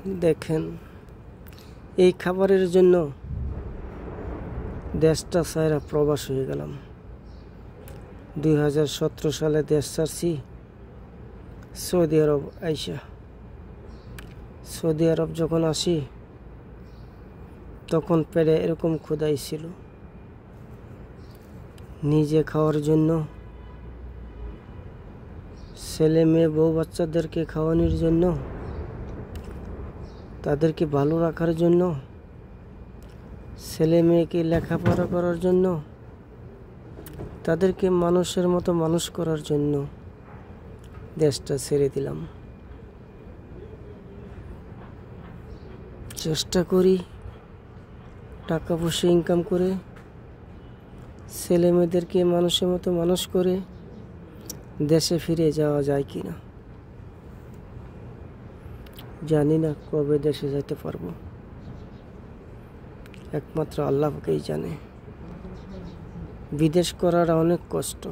দেখেন, এই খাবারের জন্য দেশটা ছাইরা প্রবাস হয়ে গেলাম। 2017 সালে দেশ ছাড়ছি সৌদি আরব আইসা। সৌদি আরব যখন আসি তখন পেটে এরকম ক্ষুধাই ছিল, নিজে খাওয়ার জন্য, ছেলে মেয়ে বউ বাচ্চাদেরকে খাওয়ানোর জন্য, তাদেরকে ভালো রাখার জন্য, ছেলে মেয়েকে লেখাপড়া করার জন্য, তাদেরকে মানুষের মতো মানুষ করার জন্য দেশটা ছেড়ে দিলাম। চেষ্টা করি টাকা পয়সা ইনকাম করে ছেলে মেয়েদেরকে মানুষের মতো মানুষ করে দেশে ফিরে যাওয়া যায় কিনা। জানি না কবে দেশে যেতে পারবো, একমাত্র আল্লাহ পাকেই জানে। বিদেশ করার অনেক কষ্ট,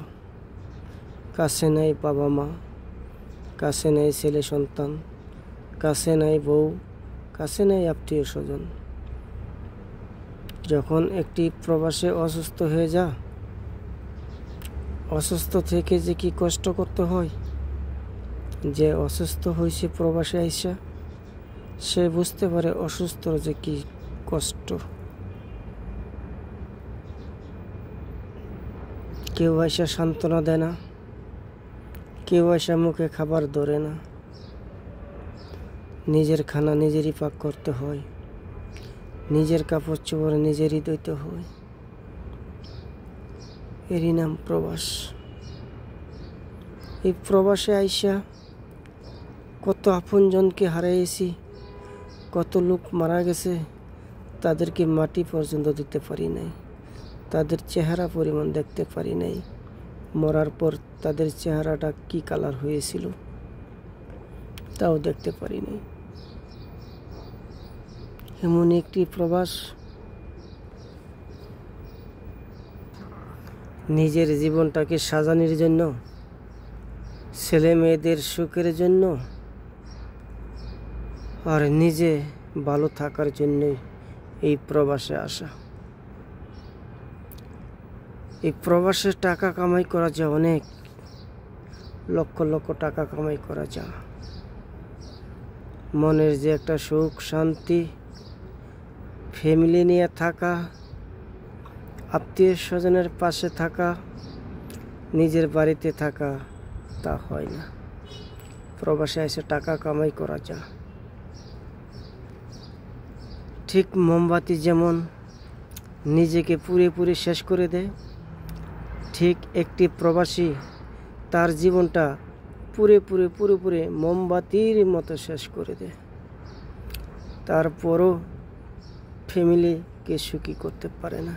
কাছে নাই বাবা মা, কাছে নাই ছেলে সন্তান, কাছে নাই বউ, কাছে নাই আত্মীয় স্বজন। যখন একটি প্রবাসে অসুস্থ হয়ে যা, অসুস্থ থেকে যে কি কষ্ট করতে হয়, যে অসুস্থ হয়েছে প্রবাসে আইসা সে বুঝতে পারে অসুস্থ যে কি কষ্ট। কেউ আইসা সান্ত্বনা দেয় না, কেউ আইসা মুখে খাবার ধরে না। নিজের খানা নিজেরই পাক করতে হয়, নিজের কাপড় চোপড় নিজেরই ধুইতে হয়। এরই নাম প্রবাস। এই প্রবাসে আইসা কত আপনজনকে হারাইছি, কত লোক মারা গেছে, তাদেরকে মাটি পর্যন্ত দিতে পারি নাই, তাদের চেহারা পরিমাণ দেখতে পারি নাই। মরার পর তাদের চেহারাটা কি কালার হয়েছিল তাও দেখতে পারি নাই। এমন একটি প্রবাস, নিজের জীবনটাকে সাজানোর জন্য, ছেলে মেয়েদের সুখের জন্য আর নিজে ভালো থাকার জন্য এই প্রবাসে আসা। এই প্রবাসে টাকা কামাই করা যায়, অনেক লক্ষ লক্ষ টাকা কামাই করা যায়। মনের যে একটা সুখ শান্তি, ফ্যামিলি নিয়ে থাকা, আত্মীয় স্বজনের পাশে থাকা, নিজের বাড়িতে থাকা, তা হয় না। প্রবাসে এসে টাকা কামাই করা যায়। ঠিক মোমবাতি যেমন নিজেকে পুরোপুরি শেষ করে দেয়, ঠিক একটি প্রবাসী তার জীবনটা পুরোপুরি মোমবাতির মতো শেষ করে দেয়। তারপরও ফ্যামিলিকে সুখী করতে পারে না।